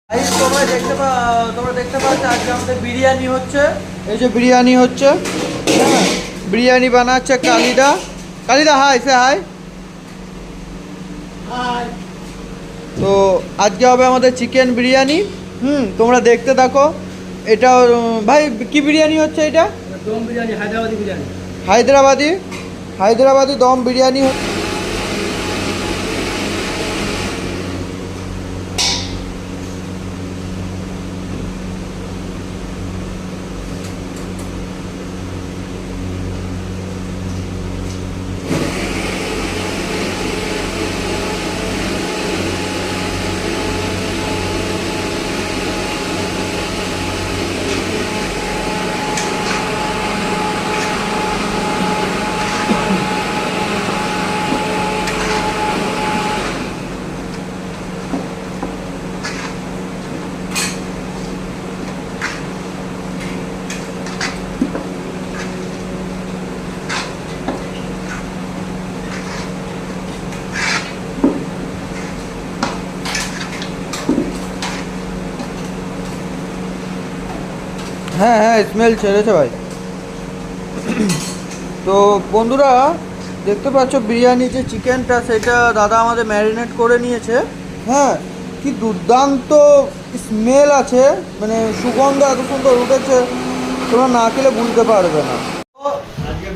তোমরা দেখতে পাচ্ছ আজকে আমাদের বিরিয়ানি হচ্ছে। এই যে বিরিয়ানি হচ্ছে, হ্যাঁ বিরিয়ানি বানাচ্ছে কালিদা। কালিদা হাই, সে হাই। তো আজকে হবে আমাদের চিকেন বিরিয়ানি। তোমরা দেখতে থাকো। এটা ভাই কি বিরিয়ানি হচ্ছে? এটা দম বিরিয়ানি, হায়দ্রাবাদি বিরিয়ানি। হায়দ্রাবাদি হায়দ্রাবাদি দম বিরিয়ানি। হ্যাঁ হ্যাঁ, স্মেল ছেড়েছে ভাই। তো বন্ধুরা দেখতে পাচ্ছ বিরিয়ানি যে চিকেনটা, সেটা দাদা আমাদের ম্যারিনেট করে নিয়েছে। হ্যাঁ, কি দুর্দান্ত স্মেল আছে, মানে সুগন্ধ এত সুন্দর উঠেছে, তোমরা না খেলে বুঝতে পারবে না।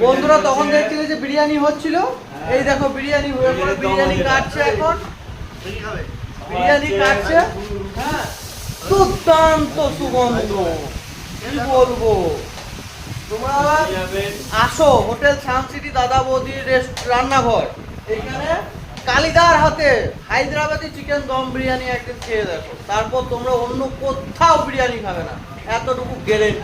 বন্ধুরা তখন দেখছিলে যে বিরিয়ানি হচ্ছিল, এই দেখো বিরিয়ানি হয়ে পড়ে, বিরিয়ানি কাটছে এখন, বিরিয়ানি কাটছে। হ্যাঁ, দুর্দান্ত সুগন্ধ, কি বলবো। তোমরা আসো হোটেল সানসিটি দাদা বৌদির রান্নাঘর, এখানে কালিদার হাতে হায়দ্রাবাদি চিকেন দম বিরিয়ানি একদিন খেয়ে দেখো, তারপর তোমরা অন্য কোথাও বিরিয়ানি খাবে না, এতটুকু গ্যারেন্টি।